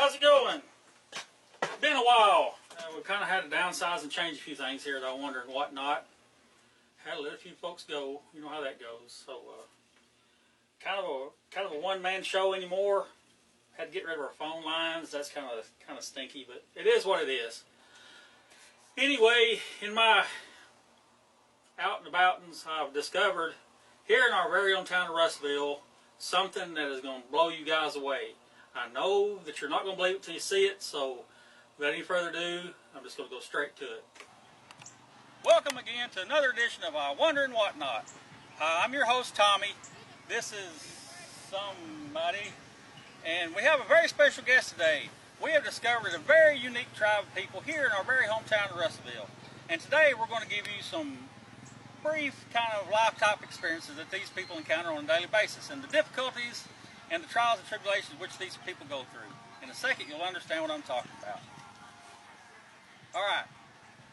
How's it going? Been a while. We've kind of had to downsize and change a few things here that I wondered and whatnot. Had to let a few folks go. You know how that goes. So, kind of a one-man show anymore. Had to get rid of our phone lines. That's kind of stinky, but it is what it is. Anyway, in my out and aboutings, I've discovered here in our very own town of Russellville something that is going to blow you guys away. I know that you're not going to believe it till you see it, so without any further ado, I'm just going to go straight to it. Welcome again to another edition of I Wonder and Whatnot. I'm your host, Tommy. This is somebody, and we have a very special guest today. We have discovered a very unique tribe of people here in our very hometown of Russellville. And today we're going to give you some brief kind of life-type experiences that these people encounter on a daily basis, and the difficulties and the trials and tribulations which these people go through. In a second, you'll understand what I'm talking about. All right,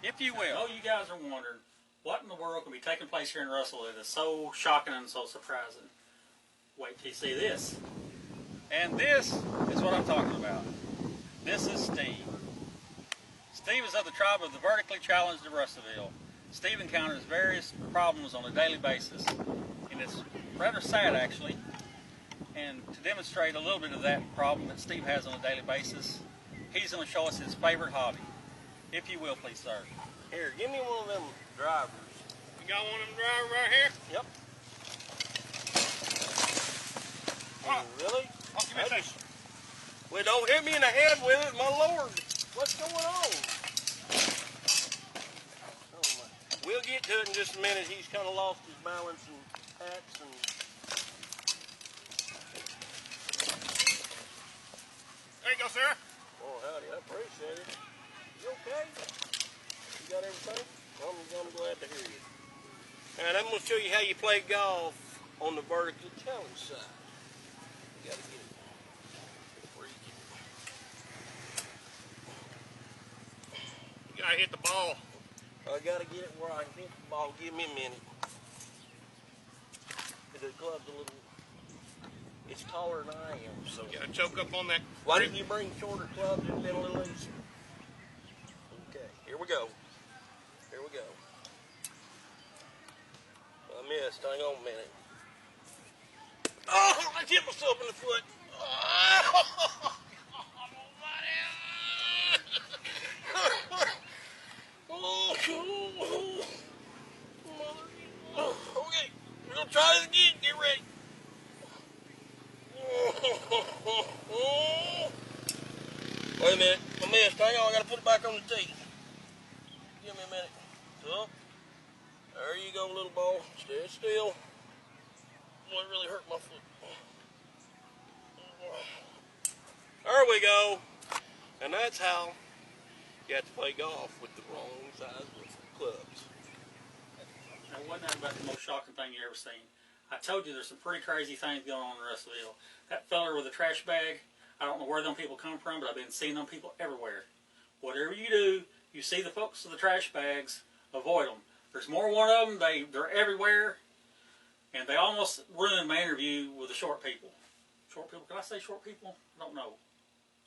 if you will. I know you guys are wondering, what in the world can be taking place here in Russellville that is so shocking and so surprising? Wait till you see this. And this is what I'm talking about. This is Steve. Steve is of the tribe of the vertically challenged of Russellville. Steve encounters various problems on a daily basis, and it's rather sad actually. And to demonstrate a little bit of that problem that Steve has on a daily basis, he's going to show us his favorite hobby. If you will, please, sir. Here, give me one of them drivers. You got one of them drivers right here? Yep. Oh. Really? Oh, give me a second. Well, don't hit me in the head with it, my lord. What's going on? Oh my. We'll get to it in just a minute. He's kind of lost his balance and hats and... There you go, sir. Oh, howdy. I appreciate it. You okay? You got everything? I'm glad to hear you. All right, I'm going to show you how you play golf on the vertical challenge side. You got to get it. You gotta hit the ball. I got to get it where I can hit the ball. Give me a minute. The club's a little... It's taller than I am, so... You gotta choke up on that. Why didn't you bring shorter clubs? It'd been a little easier. Okay, here we go. Here we go. I missed. Hang on a minute. Oh, I hit myself in the foot. Okay, we're gonna try this again. Get ready. Wait a minute. I missed. Hang on. I gotta put it back on the tee. Give me a minute. So, there you go, little ball. Stay still. Boy, it really hurt my foot. There we go. And that's how you have to play golf with the wrong size of clubs. Now, wasn't that about the most shocking thing you ever seen? I told you there's some pretty crazy things going on in Russellville. That feller with a trash bag, I don't know where them people come from, but I've been seeing them people everywhere. Whatever you do, you see the folks with the trash bags, avoid them. There's more than one of them. They're everywhere, and they almost ruined my interview with the short people. Short people? Can I say short people? I don't know.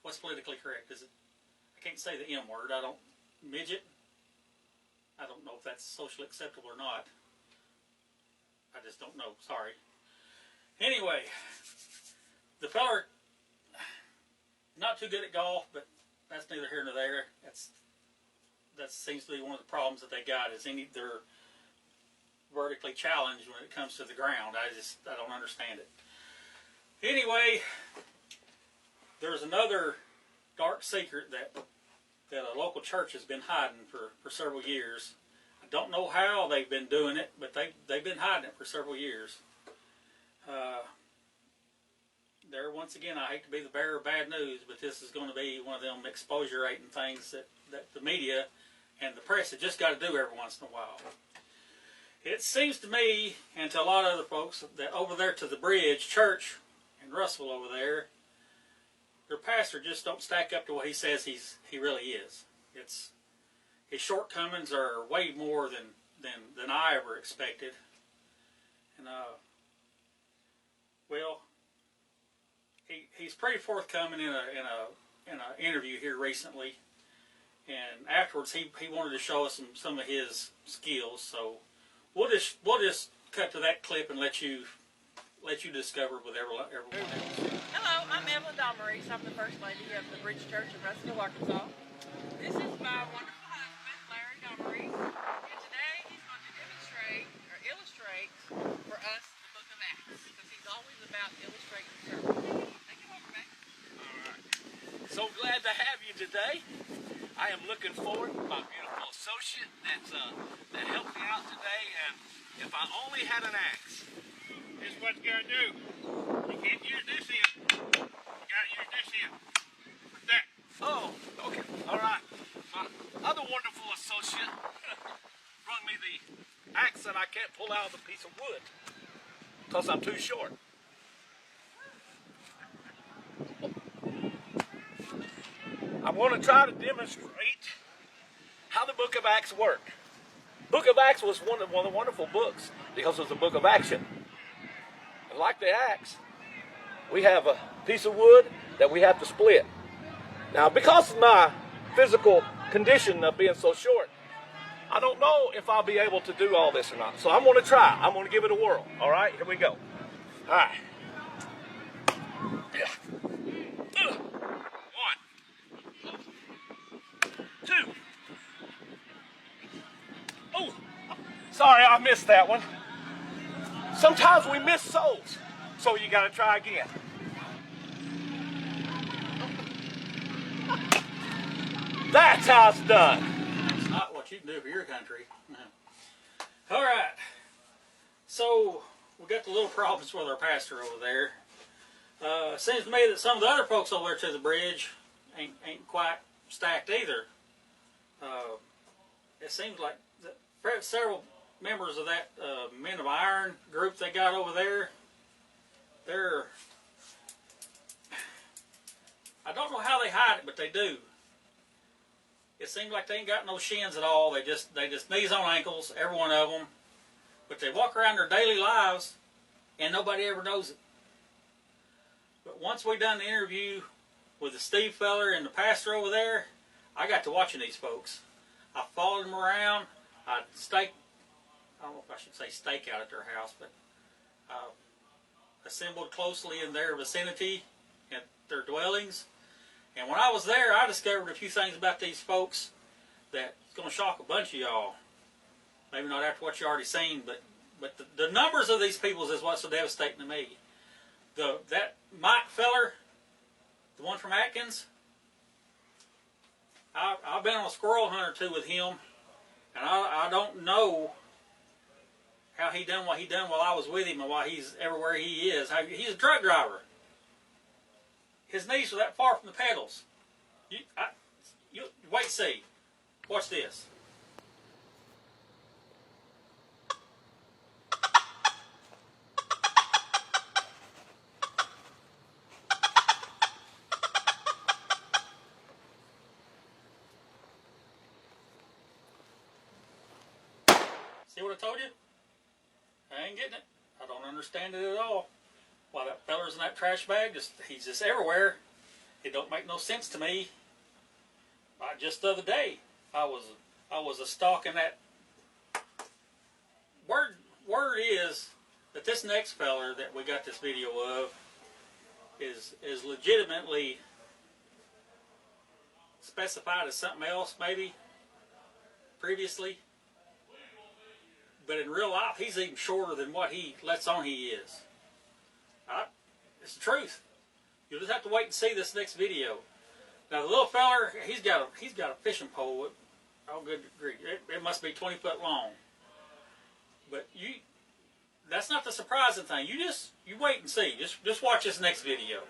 What's politically correct? Is it? I can't say the M word. I don't. Midget? I don't know if that's socially acceptable or not. I just don't know. Sorry. Anyway, the feller, not too good at golf, but that's neither here nor there. That seems to be one of the problems that they got, is they're vertically challenged when it comes to the ground. I don't understand it. Anyway, there's another dark secret that a local church has been hiding for several years. I don't know how they've been doing it, but they've been hiding it for several years. There, once again, I hate to be the bearer of bad news, but this is going to be one of them exposure rating things that the media and the press have just got to do every once in a while. It seems to me, and to a lot of other folks, that over there to the Bridge Church in Russellville over there, their pastor just don't stack up to what he says he really is. His shortcomings are way more than I ever expected. And well, he's pretty forthcoming in a in an interview here recently, and afterwards he wanted to show us some of his skills. So we'll just cut to that clip and let you discover with everyone else. Hello, I'm Evelyn Dalmarise. I'm the First Lady of the Bridge Church in Russellville, Arkansas. This is my wonderful husband, Larry Dalmarise, and today he's going to demonstrate or illustrate for us the Book of Acts, because he's always about illustrating sermons. Take it over, Max. So glad to have you today. I am looking forward to my beautiful associate that helped me out today, and if I only had an axe. This is what you gotta do. You can't use this end. You gotta use this end. Like that. Oh, okay. All right. My other wonderful associate brought me the axe that I can't pull out of the piece of wood because I'm too short. I'm going to try to demonstrate how the Book of Acts worked. Book of Acts was one of the wonderful books because it was a book of action. And like the axe, we have a piece of wood that we have to split. Now, because of my physical condition of being so short, I don't know if I'll be able to do all this or not. So I'm going to try. I'm going to give it a whirl. All right, here we go. All right. Yeah. 1, 2. Oh, sorry, I missed that one. Sometimes we miss souls, so you got to try again. That's how it's done. That's not what you can do for your country. All right. So we got the little problems with our pastor over there. Seems to me that some of the other folks over there to the bridge ain't quite stacked either. It seems like several members of that Men of Iron group they got over there, I don't know how they hide it, but they do. It seems like they ain't got no shins at all. They just knees on ankles, every one of them. But they walk around their daily lives, and nobody ever knows it. But once we done the interview with the Steve feller and the pastor over there, I got to watching these folks. I followed them around. I don't know if I should say stake out at their house, but assembled closely in their vicinity at their dwellings. And when I was there, I discovered a few things about these folks that's going to shock a bunch of y'all. Maybe not after what you already seen, but the numbers of these people is what's so devastating to me. That Mike feller, the one from Atkins, I've been on a squirrel hunt or two with him, and I don't know how he done what he done while I was with him and why he's everywhere he is. He's a truck driver. His knees are that far from the pedals. You wait, see. Watch this. See what I told you? I ain't getting it. I don't understand it at all. Why that feller's in that trash bag, he's just everywhere. It don't make no sense to me. Just the other day, I was a stalking that. Word is that this next feller that we got this video of is legitimately specified as something else, maybe previously. But in real life, he's even shorter than what he lets on he is. It's the truth. You'll just have to wait and see this next video. Now the little feller, he's got a fishing pole. Oh, good grief! It must be 20 foot long. But that's not the surprising thing. You wait and see. Just watch this next video.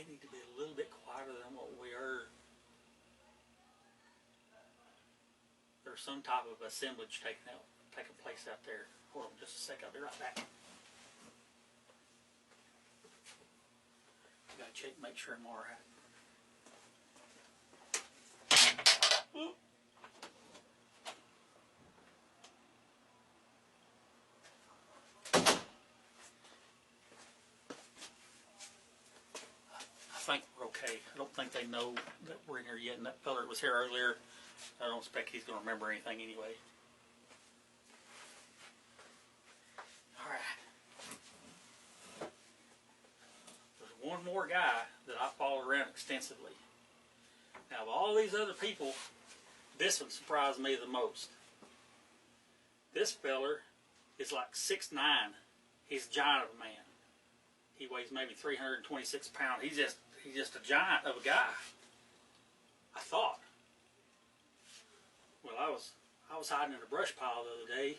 may need to be a little bit quieter than what we are. There's some type of assemblage taking place out there. Hold on just a second, I'll be right back. Gotta check, make sure I'm all right. I think we're okay. I don't think they know that we're in here yet, and that fella that was here earlier, I don't expect he's going to remember anything anyway. All right. There's one more guy that I follow around extensively. Now, of all these other people, this one surprised me the most. This feller is like 6'9". He's a giant of a man. He weighs maybe 326 pounds. He's just a giant of a guy. I thought. Well, I was hiding in a brush pile the other day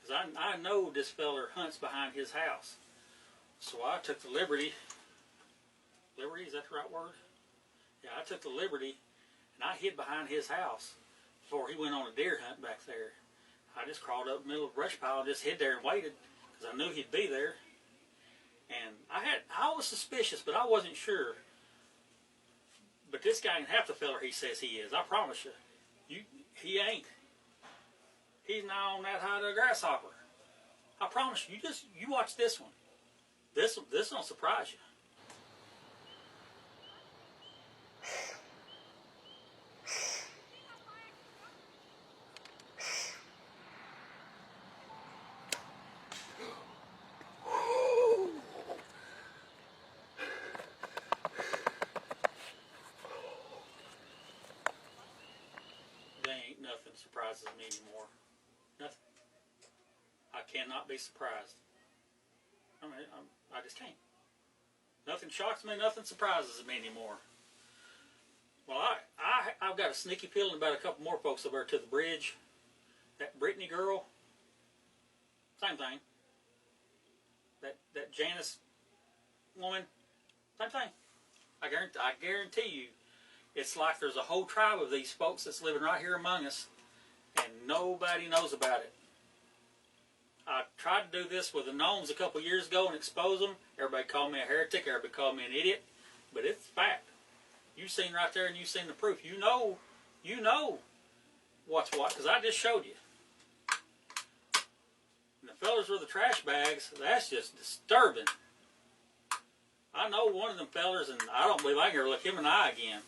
because I know this feller hunts behind his house. So I took the liberty. Liberty, is that the right word? Yeah, I took the liberty and I hid behind his house before he went on a deer hunt back there. I just crawled up in the middle of the brush pile and just hid there and waited because I knew he'd be there. And I was suspicious, but I wasn't sure. But this guy ain't half the feller he says he is. I promise you. He ain't. He's not on that high of a grasshopper. I promise you. You watch this one. This will surprise you. Nothing surprises me anymore. Nothing. I cannot be surprised. I mean, I just can't. Nothing shocks me. Nothing surprises me anymore. Well, I've got a sneaky feeling about a couple more folks over to the bridge. That Brittany girl. Same thing. That Janice woman. Same thing. I guarantee you. It's like there's a whole tribe of these folks that's living right here among us, and nobody knows about it. I tried to do this with the gnomes a couple years ago and expose them. Everybody called me a heretic. Everybody called me an idiot. But it's fact. You've seen right there and you've seen the proof. You know what's what, because I just showed you. And the fellas with the trash bags, that's just disturbing. I know one of them fellas, and I don't believe I can ever look him in the eye again.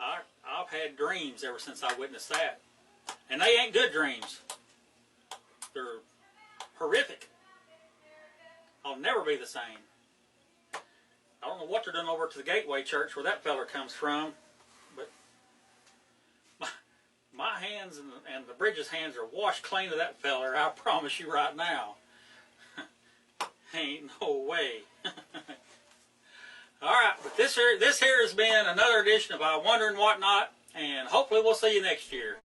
I've had dreams ever since I witnessed that. And they ain't good dreams. They're horrific. I'll never be the same. I don't know what they're doing over to the Gateway Church where that feller comes from, but my hands and the Bridges' hands are washed clean of that feller, I promise you right now. Ain't no way. All right, but this here has been another edition of I Wonder and Whatnot, and hopefully we'll see you next year.